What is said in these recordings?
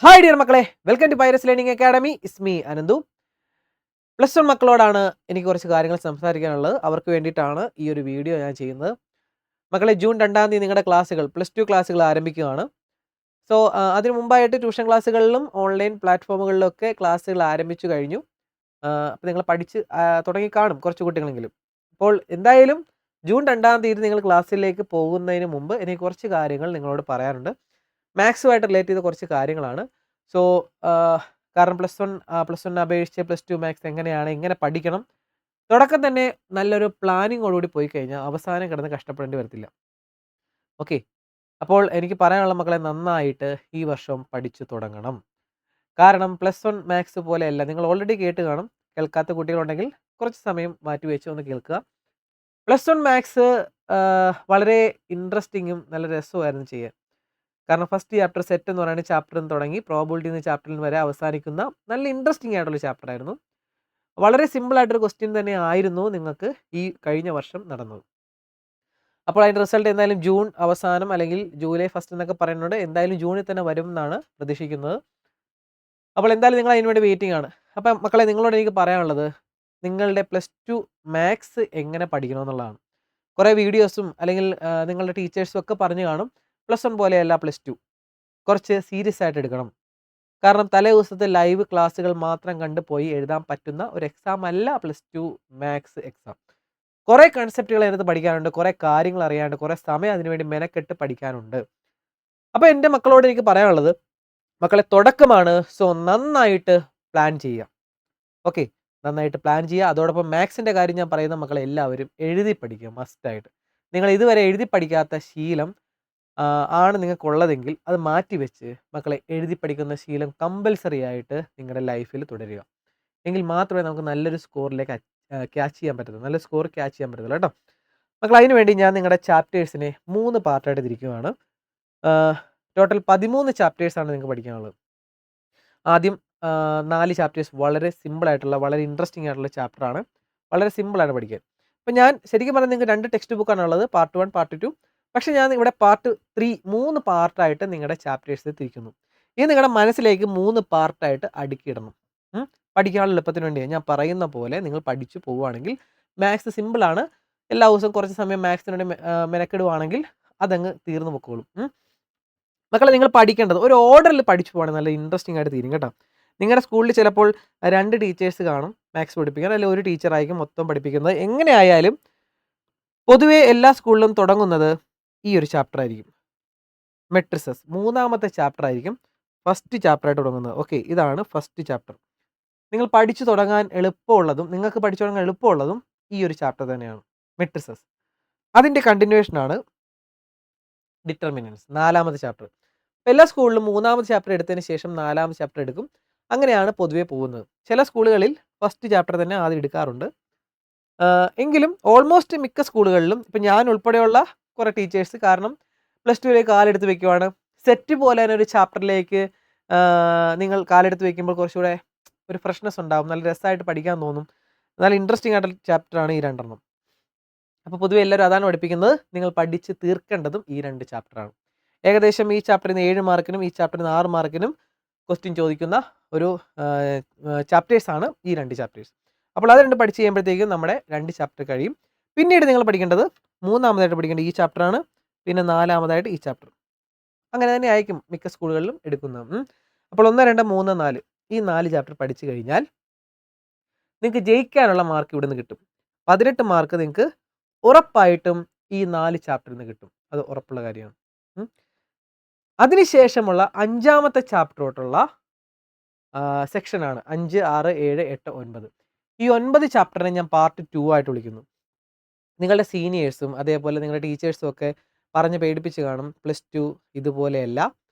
Hi dear മക്കളെ, welcome to Pyrus learning academy. It's me Ananthu. Plus one മക്കളോടാണ് എനിക്ക് കുറച്ച് കാര്യങ്ങൾ സംസാരിക്കാനുള്ളത്. അവർക്ക് വേണ്ടിയിട്ടാണ് ഈ ഒരു വീഡിയോ ഞാൻ ചെയ്യുന്നത്. മക്കളെ, ജൂൺ 2-ാം തീയതി നിങ്ങളുടെ ക്ലാസ്സുകൾ പ്ലസ് ടു ക്ലാസ്സുകൾ ആരംഭിക്കുകയാണ്. സോ അതിന് മുമ്പായിട്ട് ട്യൂഷൻ ക്ലാസ്സുകളിലും ഓൺലൈൻ പ്ലാറ്റ്ഫോമുകളിലൊക്കെ ക്ലാസ്സുകൾ ആരംഭിച്ചു കഴിഞ്ഞു. അപ്പോൾ നിങ്ങൾ പഠിച്ച് തുടങ്ങി കാണും കുറച്ച് കുട്ടികളെങ്കിലും. അപ്പോൾ എന്തായാലും ജൂൺ 2-ാം തീയതി നിങ്ങൾ ക്ലാസ്സിലേക്ക് പോകുന്നതിന് മുമ്പ് എനിക്ക് കുറച്ച് കാര്യങ്ങൾ നിങ്ങളോട് പറയാനുണ്ട്. മാത്സുമായിട്ട് റിലേറ്റ് ചെയ്ത കുറച്ച് കാര്യങ്ങളാണ്. സോ കാരണം പ്ലസ് വൺ അപേക്ഷിച്ച് പ്ലസ് ടു മാത്സ് എങ്ങനെ പഠിക്കണം, തുടക്കം തന്നെ നല്ലൊരു പ്ലാനിങ്ങോടുകൂടി പോയി കഴിഞ്ഞാൽ അവസാനം കിടന്ന് കഷ്ടപ്പെടേണ്ടി വരത്തില്ല. ഓക്കെ, അപ്പോൾ എനിക്ക് പറയാനുള്ള മക്കളെ, നന്നായിട്ട് ഈ വർഷം പഠിച്ചു തുടങ്ങണം. കാരണം പ്ലസ് വൺ മാത്സ് പോലെയല്ല. നിങ്ങൾ ഓൾറെഡി കേട്ട് കാണും. കേൾക്കാത്ത കുട്ടികളുണ്ടെങ്കിൽ കുറച്ച് സമയം മാറ്റി വെച്ച് ഒന്ന് കേൾക്കുക. പ്ലസ് വൺ മാത്സ് വളരെ ഇൻട്രസ്റ്റിങ്ങും നല്ല രസവുമായിരുന്നു ചെയ്യാൻ. കാരണം ഫസ്റ്റ് ചാപ്റ്റർ സെറ്റ് എന്ന് പറയുന്ന ചാപ്റ്ററിൽ നിന്ന് തുടങ്ങി പ്രോബിലിറ്റി എന്ന ചാപ്റ്ററിൽ വരെ അവസാനിക്കുന്ന നല്ല ഇൻട്രസ്റ്റിംഗ് ആയിട്ടുള്ള ചാപ്റ്റർ ആയിരുന്നു. വളരെ സിമ്പിൾ ആയിട്ടൊരു ക്വസ്റ്റ്യൻ തന്നെ ആയിരുന്നു നിങ്ങൾക്ക് ഈ കഴിഞ്ഞ വർഷം നടന്നത്. അപ്പോൾ അതിൻ്റെ റിസൾട്ട് എന്തായാലും ജൂൺ അവസാനം അല്ലെങ്കിൽ ജൂലൈ ഫസ്റ്റ് എന്നൊക്കെ പറയുന്നുണ്ട്. എന്തായാലും ജൂണിൽ തന്നെ വരും എന്നാണ് പ്രതീക്ഷിക്കുന്നത്. അപ്പോൾ എന്തായാലും നിങ്ങൾ അതിനുവേണ്ടി വെയിറ്റിംഗ് ആണ്. അപ്പം മക്കളെ, നിങ്ങളോട് എനിക്ക് പറയാനുള്ളത്, നിങ്ങളുടെ പ്ലസ് ടു മാത്സ് എങ്ങനെ പഠിക്കണമെന്നുള്ളതാണ്. കുറേ വീഡിയോസും അല്ലെങ്കിൽ നിങ്ങളുടെ ടീച്ചേഴ്സും ഒക്കെ പറഞ്ഞു കാണും, പ്ലസ് വൺ പോലെയല്ല പ്ലസ് ടു, കുറച്ച് സീരിയസ് ആയിട്ട് എടുക്കണം. കാരണം തലേ ദിവസത്തെ ലൈവ് ക്ലാസ്സുകൾ മാത്രം കണ്ട് പോയി എഴുതാൻ പറ്റുന്ന ഒരു എക്സാം അല്ല പ്ലസ് ടു മാത്സ് എക്സാം. കുറേ കൺസെപ്റ്റുകൾ അതിനകത്ത് പഠിക്കാനുണ്ട്, കുറേ കാര്യങ്ങൾ അറിയാനുണ്ട്, കുറേ സമയം അതിനുവേണ്ടി മെനക്കെട്ട് പഠിക്കാനുണ്ട്. അപ്പോൾ എൻ്റെ മക്കളോട് എനിക്ക് പറയാനുള്ളത്, മക്കളെ തുടക്കമാണ്. സോ നന്നായിട്ട് പ്ലാൻ ചെയ്യുക. ഓക്കെ, നന്നായിട്ട് പ്ലാൻ ചെയ്യുക. അതോടൊപ്പം മാത്സിൻ്റെ കാര്യം ഞാൻ പറയുന്ന മക്കളെ, എല്ലാവരും എഴുതി പഠിക്കുക മസ്റ്റായിട്ട്. നിങ്ങൾ ഇതുവരെ എഴുതി പഠിക്കാത്ത ശീലം ആണ് നിങ്ങൾക്കുള്ളതെങ്കിൽ അത് മാറ്റി വെച്ച് മക്കളെ എഴുതി പഠിക്കുന്ന ശീലം കമ്പൽസറി ആയിട്ട് നിങ്ങളുടെ ലൈഫിൽ തുടരുക. എങ്കിൽ മാത്രമേ നമുക്ക് നല്ലൊരു സ്കോറിലേക്ക് ക്യാച്ച് ചെയ്യാൻ പറ്റത്തുള്ളൂ, നല്ല സ്കോർ ക്യാച്ച് ചെയ്യാൻ പറ്റത്തുള്ളൂ കേട്ടോ. മക്കൾ, അതിന് വേണ്ടി ഞാൻ നിങ്ങളുടെ ചാപ്റ്റേഴ്സിനെ 3 പാർട്ടായിട്ട് തിരിക്കുകയാണ്. ടോട്ടൽ 13 ചാപ്റ്റേഴ്സാണ് നിങ്ങൾക്ക് പഠിക്കാനുള്ളത്. ആദ്യം 4 ചാപ്റ്റേഴ്സ് വളരെ സിമ്പിളായിട്ടുള്ള, വളരെ ഇൻട്രസ്റ്റിംഗ് ആയിട്ടുള്ള ചാപ്റ്ററാണ്. വളരെ സിമ്പിളാണ് പഠിക്കാൻ. അപ്പം ഞാൻ ശരിക്കും പറഞ്ഞാൽ നിങ്ങൾക്ക് 2 ടെക്സ്റ്റ് ബുക്കാണുള്ളത്, പാർട്ട് 1 പാർട്ട് 2. പക്ഷേ ഞാൻ ഇവിടെ പാർട്ട് 3 3 പാർട്ടായിട്ട് നിങ്ങളുടെ ചാപ്റ്റേഴ്സ് തിരിക്കുന്നു. ഇത് നിങ്ങളുടെ മനസ്സിലേക്ക് 3 പാർട്ടായിട്ട് അടുക്കിയിടണം. പഠിക്കാനുള്ള എളുപ്പത്തിന് വേണ്ടിയാണ് ഞാൻ പറയുന്ന പോലെ നിങ്ങൾ പഠിച്ചു പോവുകയാണെങ്കിൽ മാത്സ് സിമ്പിളാണ്. എല്ലാ ദിവസവും കുറച്ച് സമയം മാത്സിന് വേണ്ടി മെനക്കെടുവാണെങ്കിൽ അതങ്ങ് തീർന്നു പൊക്കോളും. മക്കളെ, നിങ്ങൾ പഠിക്കേണ്ടത് ഒരു ഓർഡറിൽ പഠിച്ചു പോകണം, നല്ല ഇൻട്രസ്റ്റിംഗ് ആയിട്ട് തീരും കേട്ടോ. നിങ്ങളുടെ സ്കൂളിൽ ചിലപ്പോൾ 2 ടീച്ചേഴ്സ് കാണും മാത്സ് പഠിപ്പിക്കാൻ, അല്ലെങ്കിൽ ഒരു ടീച്ചറായിരിക്കും മൊത്തം പഠിപ്പിക്കുന്നത്. എങ്ങനെയായാലും പൊതുവേ എല്ലാ സ്കൂളിലും തുടങ്ങുന്നത് ഈ ഒരു ചാപ്റ്റർ ആയിരിക്കും, മെട്രിസസ്. 3-ാമത്തെ ചാപ്റ്റർ ആയിരിക്കും ഫസ്റ്റ് ചാപ്റ്ററായിട്ട് തുടങ്ങുന്നത്. ഓക്കെ, ഇതാണ് ഫസ്റ്റ് ചാപ്റ്റർ. നിങ്ങൾ പഠിച്ചു തുടങ്ങാൻ എളുപ്പമുള്ളതും നിങ്ങൾക്ക് പഠിച്ചു തുടങ്ങാൻ എളുപ്പമുള്ളതും ഈ ഒരു ചാപ്റ്റർ തന്നെയാണ്, മെട്രിസസ്. അതിൻ്റെ കണ്ടിന്യൂഷനാണ് ഡിറ്റർമിനൻസ്, 4-ാമത്തെ ചാപ്റ്റർ. എല്ലാ സ്കൂളിലും 3-ാമത്തെ ചാപ്റ്റർ എടുത്തതിന് ശേഷം 4-ാമത്തെ ചാപ്റ്റർ എടുക്കും. അങ്ങനെയാണ് പൊതുവേ പോകുന്നത്. ചില സ്കൂളുകളിൽ ഫസ്റ്റ് ചാപ്റ്റർ തന്നെ ആദ്യം എടുക്കാറുണ്ട്. എങ്കിലും ഓൾമോസ്റ്റ് മിക്ക സ്കൂളുകളിലും, ഇപ്പം ഞാൻ ഉൾപ്പെടെയുള്ള കുറേ ടീച്ചേഴ്സ്, കാരണം പ്ലസ് ടുവിലേക്ക് കാലെടുത്ത് വെക്കുവാണ്, സെറ്റ് പോലെ തന്നെ ഒരു ചാപ്റ്ററിലേക്ക് നിങ്ങൾ കാലെടുത്ത് വെക്കുമ്പോൾ കുറച്ചുകൂടെ ഒരു ഫ്രഷ്നെസ് ഉണ്ടാകും, നല്ല രസമായിട്ട് പഠിക്കാൻ തോന്നും. നല്ല ഇൻട്രസ്റ്റിംഗ് ആയിട്ടുള്ള ചാപ്റ്ററാണ് ഈ 2 അപ്പോൾ പൊതുവെ എല്ലാവരും അതാണ് പഠിപ്പിക്കുന്നത്. നിങ്ങൾ പഠിച്ച് തീർക്കേണ്ടതും ഈ 2 ചാപ്റ്ററാണ്. ഏകദേശം ഈ ചാപ്റ്ററിന് 7 മാർക്കിനും ഈ ചാപ്റ്ററിന് 6 മാർക്കിനും ക്വസ്റ്റ്യൻ ചോദിക്കുന്ന ഒരു ചാപ്റ്റേഴ്സാണ് ഈ 2 ചാപ്റ്റേഴ്സ്. അപ്പോൾ അത് 2 പഠിച്ച് കഴിയുമ്പോഴത്തേക്കും നമ്മുടെ 2 ചാപ്റ്റർ കഴിയും. പിന്നീട് നിങ്ങൾ പഠിക്കേണ്ടത് 3-ാമതായിട്ട് പഠിക്കേണ്ടത് ഈ ചാപ്റ്ററാണ്. പിന്നെ 4-ാമതായിട്ട് ഈ ചാപ്റ്റർ. അങ്ങനെ തന്നെ ആയിരിക്കും മിക്ക സ്കൂളുകളിലും എടുക്കുന്നത്. അപ്പോൾ 1, 2, 3, 4 ഈ 4 ചാപ്റ്റർ പഠിച്ചു കഴിഞ്ഞാൽ നിങ്ങൾക്ക് ജയിക്കാനുള്ള മാർക്ക് ഇവിടെ നിന്ന് കിട്ടും. 18 മാർക്ക് നിങ്ങൾക്ക് ഉറപ്പായിട്ടും ഈ 4 ചാപ്റ്ററിൽ നിന്ന് കിട്ടും. അത് ഉറപ്പുള്ള കാര്യമാണ്. അതിനുശേഷമുള്ള 5-ാമത്തെ ചാപ്റ്ററോട്ടുള്ള സെക്ഷനാണ് 5, 6, 7, 8, 9. ഈ 9 ചാപ്റ്ററിനെ ഞാൻ പാർട്ട് 2 ആയിട്ട് വിളിക്കുന്നു. നിങ്ങളുടെ സീനിയേഴ്സും അതേപോലെ നിങ്ങളുടെ ടീച്ചേഴ്സും ഒക്കെ പറഞ്ഞ് പേടിപ്പിച്ച് കാണും, പ്ലസ് ടു ഇതുപോലെയല്ല,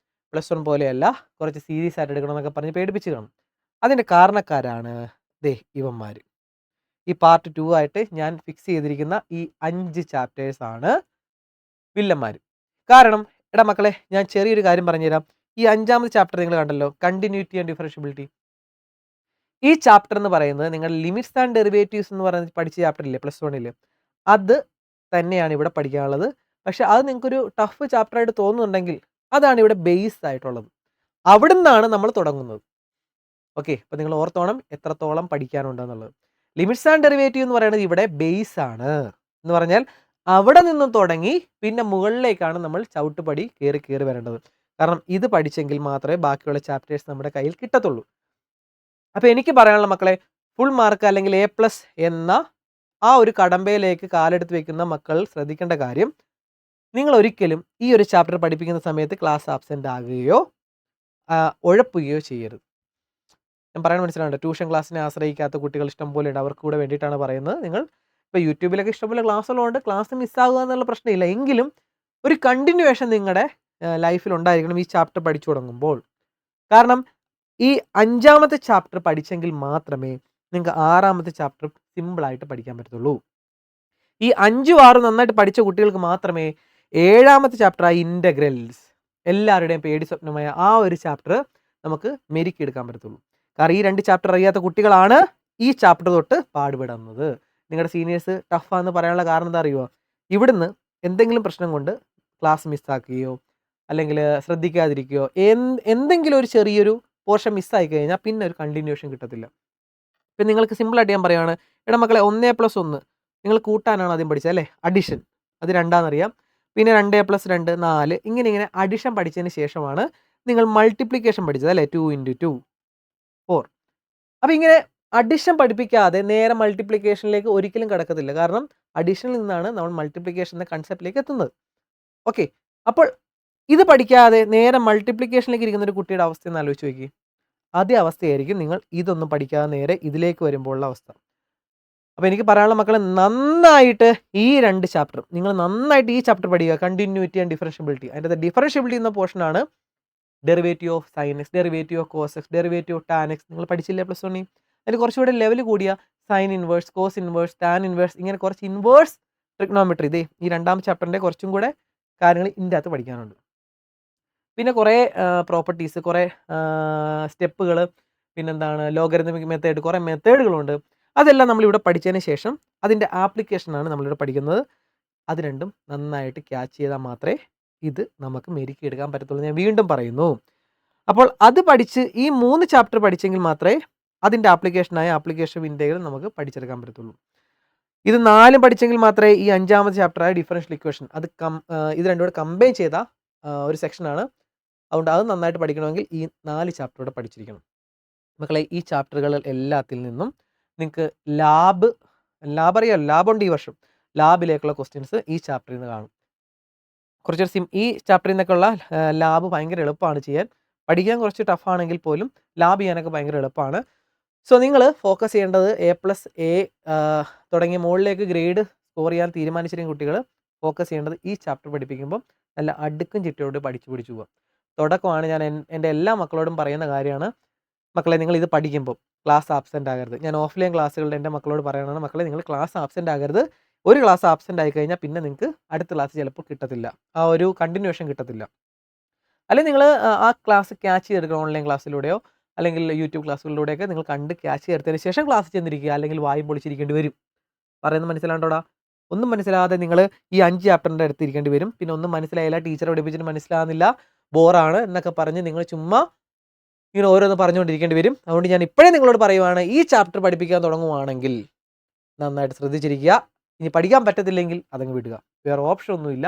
പ്ലസ് വൺ പോലെയല്ല, കുറച്ച് സീരിയസ് ആയിട്ട് എടുക്കണമെന്നൊക്കെ പറഞ്ഞ് പേടിപ്പിച്ച് കാണും. അതിൻ്റെ കാരണക്കാരാണ് ഇവന്മാർ. ഈ പാർട്ട് 2 ആയിട്ട് ഞാൻ ഫിക്സ് ചെയ്തിരിക്കുന്ന ഈ 5 ചാപ്റ്റേഴ്സാണ് വില്ലന്മാർ. കാരണം എടാ മക്കളെ, ഞാൻ ചെറിയൊരു കാര്യം പറഞ്ഞുതരാം. ഈ 5-ാമത്തെ ചാപ്റ്റർ നിങ്ങൾ കണ്ടല്ലോ, കണ്ടിന്യൂറ്റി ആൻഡ് ഡിഫറൻഷ്യബിലിറ്റി. ഈ ചാപ്റ്റർ എന്ന് പറയുന്നത് നിങ്ങളുടെ ലിമിറ്റ്സ് ആൻഡ് ഡെറിവേറ്റീവ്സ് എന്ന് പറയുന്നത് പഠിച്ച ചാപ്റ്റർ ഇല്ലേ പ്ലസ് 1-ൽ, അത് തന്നെയാണ് ഇവിടെ പഠിക്കാനുള്ളത്. പക്ഷേ അത് നിങ്ങൾക്കൊരു ടഫ് ചാപ്റ്ററായിട്ട് തോന്നുന്നുണ്ടെങ്കിൽ അതാണ് ഇവിടെ ബേസ് ആയിട്ടുള്ളത്. അവിടുന്നാണ് നമ്മൾ തുടങ്ങുന്നത്. ഓക്കെ, അപ്പോൾ നിങ്ങൾ ഓർത്തോണം എത്രത്തോളം പഠിക്കാനുണ്ടെന്നുള്ളത്. ലിമിറ്റ്സ് ആൻഡ് ഡെറിവേറ്റീവ് എന്ന് പറയുന്നത് ഇവിടെ ബേസ് ആണ്. എന്ന് പറഞ്ഞാൽ അവിടെ നിന്നും തുടങ്ങി പിന്നെ മുകളിലേക്കാണ് നമ്മൾ ചവിട്ടുപടി കയറി വരേണ്ടത്. കാരണം ഇത് പഠിച്ചെങ്കിൽ മാത്രമേ ബാക്കിയുള്ള ചാപ്റ്റേഴ്സ് നമ്മുടെ കയ്യിൽ കിട്ടത്തുള്ളൂ. അപ്പോൾ എനിക്ക് പറയാനുള്ള മക്കളെ, ഫുൾ മാർക്ക് അല്ലെങ്കിൽ A+ എന്ന ആ ഒരു കടമ്പയിലേക്ക് കാലെടുത്ത് വെക്കുന്ന മക്കൾ ശ്രദ്ധിക്കേണ്ട കാര്യം, നിങ്ങൾ ഒരിക്കലും ഈ ഒരു ചാപ്റ്റർ പഠിപ്പിക്കുന്ന സമയത്ത് ക്ലാസ് ആബ്സെൻ്റ് ആകുകയോ ഉഴപ്പുകയോ ചെയ്യരുത്. ഞാൻ പറയുന്നത് മനസ്സിലാവുന്നുണ്ടോ? ട്യൂഷൻ ക്ലാസ്സിനെ ആശ്രയിക്കാത്ത കുട്ടികൾ ഇഷ്ടം പോലെ ഉണ്ട്. അവർക്ക് കൂടെ വേണ്ടിയിട്ടാണ് പറയുന്നത്. നിങ്ങൾ ഇപ്പോൾ യൂട്യൂബിലൊക്കെ ഇഷ്ടംപോലെ ക്ലാസ്സുകളുണ്ട്. ക്ലാസ് മിസ്സാകുക എന്നുള്ള പ്രശ്നമില്ല. എങ്കിലും ഒരു കണ്ടിന്യൂവേഷൻ നിങ്ങളുടെ ലൈഫിൽ ഉണ്ടായിരിക്കണം ഈ ചാപ്റ്റർ പഠിച്ചു തുടങ്ങുമ്പോൾ. കാരണം ഈ 5ാമത്തെ ചാപ്റ്റർ പഠിച്ചെങ്കിൽ മാത്രമേ നിങ്ങൾക്ക് 6ാമത്തെ ചാപ്റ്റർ സിമ്പിളായിട്ട് പഠിക്കാൻ പറ്റത്തുള്ളൂ. ഈ 5ഉം 6ഉം നന്നായിട്ട് പഠിച്ച കുട്ടികൾക്ക് മാത്രമേ 7ാമത്തെ ചാപ്റ്റർ ഇൻ്റഗ്രൽസ്, എല്ലാവരുടെയും പേടി സ്വപ്നമായ ആ ഒരു ചാപ്റ്റർ നമുക്ക് മെരുക്കിയെടുക്കാൻ പറ്റത്തുള്ളൂ. കാരണം ഈ 2 ചാപ്റ്റർ അറിയാത്ത കുട്ടികളാണ് ഈ ചാപ്റ്റർ തൊട്ട് പാടുപെടുന്നത്. നിങ്ങളുടെ സീനിയേഴ്സ് ടഫാന്ന് പറയാനുള്ള കാരണം എന്താ അറിയുമോ? ഇവിടുന്ന് എന്തെങ്കിലും പ്രശ്നം കൊണ്ട് ക്ലാസ് മിസ്സാക്കുകയോ അല്ലെങ്കിൽ ശ്രദ്ധിക്കാതിരിക്കുകയോ എന്തെങ്കിലും ഒരു ചെറിയൊരു പോർഷൻ മിസ്സായി കഴിഞ്ഞാൽ പിന്നെ ഒരു കണ്ടിന്യൂഷൻ കിട്ടത്തില്ല. ഇപ്പം നിങ്ങൾക്ക് സിമ്പിളായിട്ട് ഞാൻ പറയുകയാണ്, എടാ മക്കളെ 1+1 നിങ്ങൾ കൂട്ടാനാണ് ആദ്യം പഠിച്ചത് അല്ലേ? അഡിഷൻ അത് 2 പിന്നെ 2+2 4 ഇങ്ങനെ അഡിഷൻ പഠിച്ചതിന് ശേഷമാണ് നിങ്ങൾ മൾട്ടിപ്ലിക്കേഷൻ പഠിച്ചത് അല്ലേ? 2 × 2 4. അപ്പോൾ ഇങ്ങനെ അഡിഷൻ പഠിപ്പിക്കാതെ നേരെ മൾട്ടിപ്ലിക്കേഷനിലേക്ക് ഒരിക്കലും കിടക്കത്തില്ല. കാരണം അഡിഷനിൽ നിന്നാണ് നമ്മൾ മൾട്ടിപ്ലിക്കേഷൻ എന്ന കൺസെപ്റ്റിലേക്ക് എത്തുന്നത്. ഓക്കെ, അപ്പോൾ ഇത് പഠിക്കാതെ നേരെ മൾട്ടിപ്ലിക്കേഷനിലേക്ക് ഇരിക്കുന്ന ഒരു കുട്ടിയുടെ അവസ്ഥ ഒന്ന് ആലോചിച്ച് നോക്കി. അതേ അവസ്ഥയായിരിക്കും നിങ്ങൾ ഇതൊന്നും പഠിക്കാതെ നേരെ ഇതിലേക്ക് വരുമ്പോഴുള്ള അവസ്ഥ. അപ്പോൾ എനിക്ക് പറയാനുള്ള മക്കളെ, നന്നായിട്ട് ഈ 2 ചാപ്റ്റർ നിങ്ങൾ നന്നായിട്ട് ഈ ചാപ്റ്റർ പഠിക്കുക. Continuity and differentiability. അതിൻ്റെ ഡിഫറൻഷ്യബിലിറ്റി എന്ന പോർഷനാണ് derivative of sine x, derivative of cos x, derivative of tan x. നിങ്ങൾ പഠിച്ചില്ലേ +1? അതിൽ കുറച്ചുകൂടെ ലെവൽ കൂടിയ sine inverse, cos inverse, tan inverse, ഇങ്ങനെ കുറച്ച് ഇൻവേഴ്സ് ട്രിഗ്നോമെട്രി. ഇതേ ഈ 2ാം ചാപ്റ്ററിൻ്റെ കുറച്ചും കൂടെ കാര്യങ്ങൾ ഇതിൻ്റെ അകത്ത് പഠിക്കാനുണ്ട്. പിന്നെ കുറേ പ്രോപ്പർട്ടീസ്, കുറേ സ്റ്റെപ്പുകൾ, പിന്നെന്താണ് ലോഗരിതമിക് മെത്തേഡ്, കുറേ മെത്തേഡുകളുണ്ട്. അതെല്ലാം നമ്മളിവിടെ പഠിച്ചതിന് ശേഷം അതിൻ്റെ ആപ്ലിക്കേഷനാണ് നമ്മളിവിടെ പഠിക്കുന്നത്. അത് രണ്ടും നന്നായിട്ട് ക്യാച്ച് ചെയ്താൽ മാത്രമേ ഇത് നമുക്ക് മെരുക്കിയെടുക്കാൻ പറ്റത്തുള്ളൂ. ഞാൻ വീണ്ടും പറയുന്നു. അപ്പോൾ അത് പഠിച്ച് ഈ 3 ചാപ്റ്റർ പഠിച്ചെങ്കിൽ മാത്രമേ അതിൻ്റെ ആപ്ലിക്കേഷൻ ഇൻ്റഗ്രൽ നമുക്ക് പഠിച്ചെടുക്കാൻ പറ്റത്തുള്ളൂ. ഇത് 4 പഠിച്ചെങ്കിൽ മാത്രമേ ഈ 5ാമത്തെ ചാപ്റ്ററായ ഡിഫറൻഷ്യൽ ഇക്വേഷൻ അത് ഇത് രണ്ടും കൂടെ കമ്പൈൻ ചെയ്ത ഒരു സെക്ഷനാണ്. അതുകൊണ്ട് അത് നന്നായിട്ട് പഠിക്കണമെങ്കിൽ ഈ 4 ചാപ്റ്ററൂടെ പഠിച്ചിരിക്കണം. മക്കളെ, ഈ ചാപ്റ്ററുകൾ എല്ലാത്തിൽ നിന്നും നിങ്ങൾക്ക് ലാബ് അറിയാമല്ലോ, ലാബുണ്ട് ഈ വർഷം. ലാബിലേക്കുള്ള ക്വസ്റ്റ്യൻസ് ഈ ചാപ്റ്ററിൽ നിന്ന് കാണും. കുറച്ചൊരു ഈ ചാപ്റ്ററിൽ നിന്നൊക്കെയുള്ള ലാബ് ഭയങ്കര എളുപ്പമാണ് ചെയ്യാൻ. പഠിക്കാൻ കുറച്ച് ടഫാണെങ്കിൽ പോലും ലാബ് ചെയ്യാനൊക്കെ ഭയങ്കര എളുപ്പമാണ്. സോ നിങ്ങൾ ഫോക്കസ് ചെയ്യേണ്ടത് A+A തുടങ്ങിയ മുകളിലേക്ക് ഗ്രേഡ് സ്കോർ ചെയ്യാൻ തീരുമാനിച്ചിരിക്കുന്ന കുട്ടികൾ ഫോക്കസ് ചെയ്യേണ്ടത് ഈ ചാപ്റ്റർ പഠിപ്പിക്കുമ്പം നല്ല അടുക്കും ചിട്ടയോട് പഠിച്ചു പോവുക. തുടക്കമാണ്. ഞാൻ എൻ്റെ എല്ലാ മക്കളോടും പറയുന്ന കാര്യമാണ്, മക്കളെ നിങ്ങൾ ഇത് പഠിക്കുമ്പോൾ ക്ലാസ് ആബ്സെൻ്റ് ആകരുത്. ഞാൻ ഓഫ്ലൈൻ ക്ലാസ്സുകളുടെ എൻ്റെ മക്കളോട് പറയുന്നതാണ്, മക്കളെ നിങ്ങൾ ക്ലാസ് ആബ്സെൻ്റ് ആകരുത്. ഒരു ക്ലാസ് ആബ്സെൻ്റ് ആയി കഴിഞ്ഞാൽ പിന്നെ നിങ്ങൾക്ക് അടുത്ത ക്ലാസ് ചിലപ്പോൾ കിട്ടത്തില്ല, ആ ഒരു കണ്ടിന്യൂഷൻ കിട്ടത്തില്ല. അല്ലെങ്കിൽ നിങ്ങൾ ആ ക്ലാസ് ക്യാച്ച് ചെയ്തെടുക്കണം. ഓൺലൈൻ ക്ലാസ്സിലൂടെയോ അല്ലെങ്കിൽ യൂട്യൂബ് ക്ലാസ്സുകളിലൂടെയൊക്കെ നിങ്ങൾ കണ്ട് ക്യാച്ച് ചെയ്തെടുത്തതിന് ശേഷം ക്ലാസ് ചെന്നിരിക്കുക, അല്ലെങ്കിൽ വായും പൊളിച്ചിരിക്കേണ്ടി വരും. പറയുന്നത് മനസ്സിലാണ്ടോടാ? ഒന്നും മനസ്സിലാകാതെ നിങ്ങൾ ഈ 5 ചാപ്റ്ററിൻ്റെ അടുത്ത് ഇരിക്കേണ്ടി വരും. പിന്നെ ഒന്നും മനസ്സിലായില്ല, ടീച്ചർ പഠിപ്പിച്ചിട്ട് മനസ്സിലാകുന്നില്ല, ബോറാണ് എന്നൊക്കെ പറഞ്ഞ് നിങ്ങൾ ചുമ്മാ ഇങ്ങനെ ഓരോന്ന് പറഞ്ഞുകൊണ്ടിരിക്കേണ്ടി വരും. അതുകൊണ്ട് ഞാൻ ഇപ്പോഴേ നിങ്ങളോട് പറയുവാണ്, ഈ ചാപ്റ്റർ പഠിപ്പിക്കാൻ തുടങ്ങുവാണെങ്കിൽ നന്നായിട്ട് ശ്രദ്ധിച്ചിരിക്കുക. ഇനി പഠിക്കാൻ പറ്റത്തില്ലെങ്കിൽ അതങ്ങ് വിടുക. വേറെ ഓപ്ഷൻ ഒന്നുമില്ല.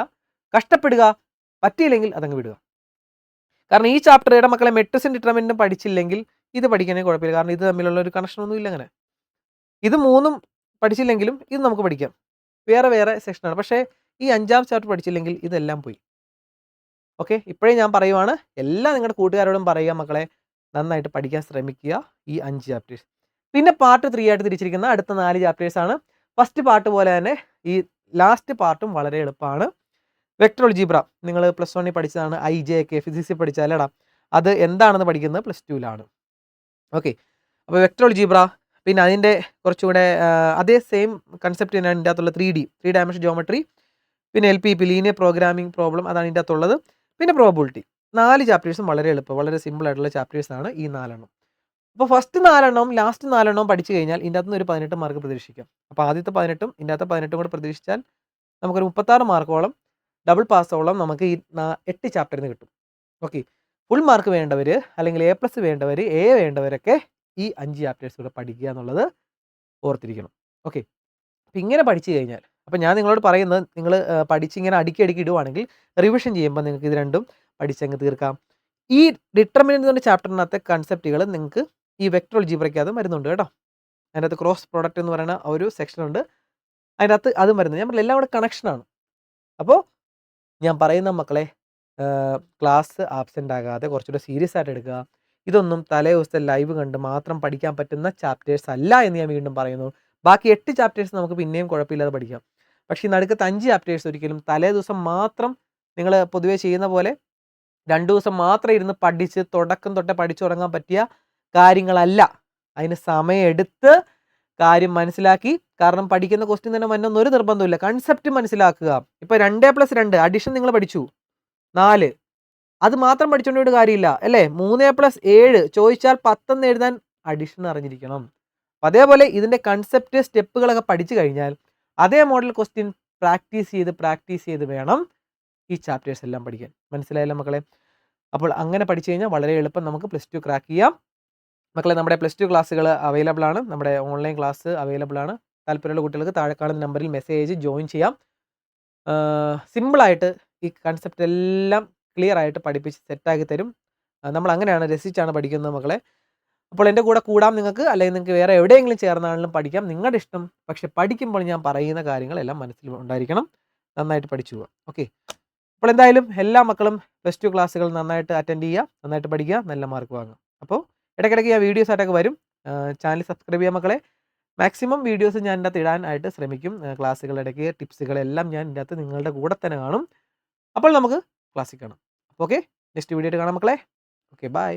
കഷ്ടപ്പെടുക, പറ്റിയില്ലെങ്കിൽ അതങ്ങ് വിടുക. കാരണം ഈ ചാപ്റ്ററുടെ മക്കളെ മെട്രിക്സും ഡിറ്റർമിനന്റും പഠിച്ചില്ലെങ്കിൽ ഇത് പഠിക്കാനേ കുഴപ്പമില്ല. കാരണം ഇത് തമ്മിലുള്ള ഒരു കണക്ഷൻ ഒന്നും ഇല്ല. അങ്ങനെ ഇത് 3ഉം പഠിച്ചില്ലെങ്കിലും ഇത് നമുക്ക് പഠിക്കാം. വേറെ സെക്ഷനാണ്. പക്ഷേ ഈ 5ാം ചാപ്റ്റർ പഠിച്ചില്ലെങ്കിൽ ഇതെല്ലാം പോയി. ഓക്കെ, ഇപ്പോഴേ ഞാൻ പറയുവാണ്, എല്ലാം നിങ്ങളുടെ കൂട്ടുകാരോടും പറയുക, മക്കളെ നന്നായിട്ട് പഠിക്കാൻ ശ്രമിക്കുക ഈ 5 ചാപ്റ്റേഴ്സ്. പിന്നെ പാർട്ട് 3 ആയിട്ട് തിരിച്ചിരിക്കുന്ന അടുത്ത 4 ചാപ്റ്റേഴ്സാണ്. ഫസ്റ്റ് പാർട്ട് പോലെ തന്നെ ഈ ലാസ്റ്റ് പാർട്ടും വളരെ എളുപ്പമാണ്. വെക്ടർ അൽജിബ്ര നിങ്ങൾ +1 പഠിച്ചതാണ്. IJK ഫിസിക്സിൽ പഠിച്ചാലടാ, അത് എന്താണെന്ന് പഠിക്കുന്നത് +2ലാണ്. ഓക്കെ, അപ്പോൾ വെക്ടർ അൽജിബ്ര, പിന്നെ അതിൻ്റെ കുറച്ചുകൂടെ അതേ സെയിം കൺസെപ്റ്റ് തന്നെയാണ് ഇതിൻ്റെ അകത്തുള്ള 3 ഡയമെൻഷൻ ജോമെട്രി, പിന്നെ LPP ലീനിയർ പ്രോഗ്രാമിംഗ് പ്രോബ്ലം, അതാണ് ഇതിൻ്റെ അകത്തുള്ളത്. പിന്നെ പ്രോബിലിറ്റി. 4 ചാപ്റ്റേഴ്സും വളരെ എളുപ്പം, വളരെ സിമ്പിൾ ആയിട്ടുള്ള ചാപ്റ്റേഴ്സാണ് ഈ 4 അപ്പോൾ ഫസ്റ്റ് 4 ലാസ്റ്റ് 4 പഠിച്ചു കഴിഞ്ഞാൽ ഇതിൻ്റെ അകത്തുനിന്ന് ഒരു 18 മാർക്ക് പ്രതീക്ഷിക്കാം. അപ്പോൾ ആദ്യത്തെ 18ഉം ഇതിൻ്റെ അകത്തെ 18ഉം കൂടെ പ്രതീക്ഷിച്ചാൽ നമുക്കൊരു 36 മാർക്കോളം ഡബിൾ പാസോളം നമുക്ക് ഈ 8 ചാപ്റ്ററിൽ നിന്ന് കിട്ടും. ഓക്കെ, ഫുൾ മാർക്ക് വേണ്ടവർ അല്ലെങ്കിൽ A+ വേണ്ടവർ, A വേണ്ടവരൊക്കെ ഈ 5 ചാപ്റ്റേഴ്സ് കൂടെ പഠിക്കുക എന്നുള്ളത് ഓർത്തിരിക്കണം. ഓക്കെ. അപ്പം ഇങ്ങനെ പഠിച്ചു കഴിഞ്ഞാൽ, അപ്പം ഞാൻ നിങ്ങളോട് പറയുന്നത് നിങ്ങൾ പഠിച്ചിങ്ങനെ അടുക്കി ഇടുവാണെങ്കിൽ റിവിഷൻ ചെയ്യുമ്പോൾ നിങ്ങൾക്ക് ഇത് രണ്ടും പഠിച്ചങ്ങ് തീർക്കാം. ഈ ഡിറ്റർമിനന്റ് എന്ന ചാപ്റ്ററിനകത്തെ കൺസെപ്റ്റുകൾ നിങ്ങൾക്ക് ഈ വെക്ടർ അൽജിബ്രയ്ക്കകത്തും വരുന്നുണ്ട് കേട്ടോ. അതിനകത്ത് ക്രോസ് പ്രോഡക്റ്റ് എന്ന് പറയുന്ന ഒരു സെക്ഷൻ ഉണ്ട്. അതിനകത്ത് അതും വരുന്നത്. ഞാൻ പറഞ്ഞില്ല എല്ലാം കൂടെ കണക്ഷനാണ്. അപ്പോൾ ഞാൻ പറയുന്ന മക്കളെ, ക്ലാസ് ആബ്സെൻ്റ് ആകാതെ കുറച്ചുകൂടെ സീരിയസ് ആയിട്ട് എടുക്കുക. ഇതൊന്നും തലേ ദിവസത്തെ ലൈവ് കണ്ട് മാത്രം പഠിക്കാൻ പറ്റുന്ന ചാപ്റ്റേഴ്സ് അല്ല എന്ന് ഞാൻ വീണ്ടും പറയുന്നു. ബാക്കി 8 ചാപ്റ്റേഴ്സ് നമുക്ക് പിന്നെയും കുഴപ്പമില്ലാതെ പഠിക്കാം. പക്ഷേ ഈ നടുക്കത്തെ 5 ചാപ്റ്റേഴ്സ് ഒരിക്കലും തലേ ദിവസം മാത്രം നിങ്ങൾ പൊതുവേ ചെയ്യുന്ന പോലെ 2 ദിവസം മാത്രം ഇരുന്ന് പഠിച്ച് തുടക്കം തൊട്ടേ പഠിച്ചു തുടങ്ങാൻ പറ്റിയ കാര്യങ്ങളല്ല. അതിന് സമയമെടുത്ത് കാര്യം മനസ്സിലാക്കി, കാരണം പഠിക്കുന്ന ക്വസ്റ്റ്യൻ തന്നെ വന്നൊന്നും ഒരു നിർബന്ധമില്ല. കൺസെപ്റ്റ് മനസ്സിലാക്കുക. ഇപ്പോൾ 2+2 അഡിഷൻ നിങ്ങൾ പഠിച്ചു, 4 അത് മാത്രം പഠിച്ചുകൊണ്ട് കാര്യമില്ല അല്ലേ. 3+7 ചോദിച്ചാൽ 10 എന്ന് എഴുതാൻ അഡിഷൻ അറിഞ്ഞിരിക്കണം. അതേപോലെ ഇതിൻ്റെ കൺസെപ്റ്റ് സ്റ്റെപ്പുകളൊക്കെ പഠിച്ചു കഴിഞ്ഞാൽ അതേ മോഡൽ ക്വസ്റ്റ്യൻ പ്രാക്ടീസ് ചെയ്ത് വേണം ഈ ചാപ്റ്റേഴ്സ് എല്ലാം പഠിക്കാൻ. മനസ്സിലായല്ലോ മക്കളെ? അപ്പോൾ അങ്ങനെ പഠിച്ചു കഴിഞ്ഞാൽ വളരെ എളുപ്പം നമുക്ക് +2 ക്രാക്ക് ചെയ്യാം. മക്കളെ, നമ്മുടെ +2 ക്ലാസ്സുകൾ അവൈലബിൾ ആണ്. നമ്മുടെ ഓൺലൈൻ ക്ലാസ് അവൈലബിൾ ആണ്. താല്പര്യമുള്ള കുട്ടികൾക്ക് താഴെ കാണുന്ന നമ്പറിൽ മെസ്സേജ് ജോയിൻ ചെയ്യാം. സിമ്പിളായിട്ട് ഈ കൺസെപ്റ്റ് എല്ലാം ക്ലിയർ ആയിട്ട് പഠിപ്പിച്ച് സെറ്റാക്കി തരും. നമ്മൾ അങ്ങനെയാണ്, രസിച്ചാണ് പഠിക്കുന്നത് മക്കളെ. അപ്പോൾ എൻ്റെ കൂടെ കൂടാം നിങ്ങൾക്ക്, അല്ലെങ്കിൽ നിങ്ങൾക്ക് വേറെ എവിടെയെങ്കിലും ചേർന്നാണെങ്കിലും പഠിക്കാം, നിങ്ങളുടെ ഇഷ്ടം. പക്ഷെ പഠിക്കുമ്പോൾ ഞാൻ പറയുന്ന കാര്യങ്ങളെല്ലാം മനസ്സിൽ ഉണ്ടായിരിക്കണം. നന്നായിട്ട് പഠിച്ചു പോവുക. ഓക്കെ. അപ്പോൾ എന്തായാലും എല്ലാ മക്കളും +2 ക്ലാസ്സുകൾ നന്നായിട്ട് അറ്റൻഡ് ചെയ്യുക, നന്നായിട്ട് പഠിക്കുക, നല്ല മാർക്ക് വാങ്ങുക. അപ്പോൾ ഇടയ്ക്കിടയ്ക്ക് ആ വീഡിയോസ് ആയിട്ടൊക്കെ വരും. ചാനൽ സബ്സ്ക്രൈബ് ചെയ്യുക മക്കളെ. മാക്സിമം വീഡിയോസ് ഞാൻ ഇതിനകത്ത് ഇടാനായിട്ട് ശ്രമിക്കും. ക്ലാസ്സുകളുടെ ഇടയ്ക്ക് ടിപ്സുകളെല്ലാം ഞാൻ ഇതിനകത്ത് നിങ്ങളുടെ കൂടെ തന്നെ കാണും. അപ്പോൾ നമുക്ക് ക്ലാസ്സിൽ കാണാം. ഓക്കെ, നെക്സ്റ്റ് വീഡിയോ ആയിട്ട് കാണാം മക്കളെ. Okay, by.